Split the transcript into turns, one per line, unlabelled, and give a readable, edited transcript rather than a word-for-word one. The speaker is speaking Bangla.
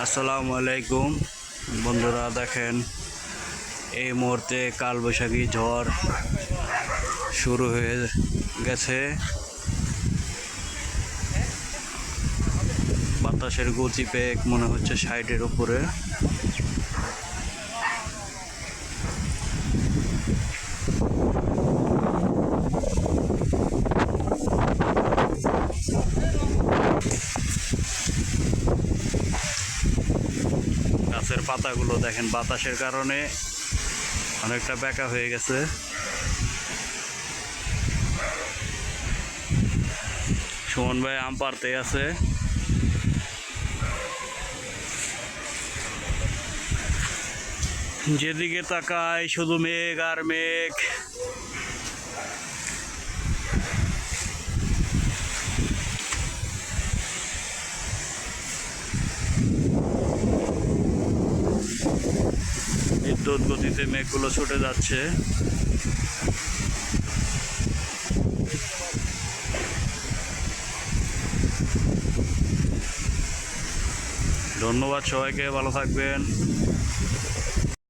আসসালামু আলাইকুম বন্ধুরা, দেখেন এই মুহূর্তে কালবৈশাখী ঝড় শুরু হয়ে গেছে। বাতাসের গতিবেগ মনে হচ্ছে 60-এর উপরে। গাছের পাতাগুলো দেখেন বাতাসের কারণে অনেকটা বেঁকা হয়ে গেছে। সুমন ভাই আম পাড়তে আছে। যেদিকে তাকাই শুধু মেঘ আর মেঘ। বিদ্যুৎ গতিতে মেঘগুলো ছুটে যাচ্ছে। ধন্যবাদ সবাইকে, ভালো থাকবেন।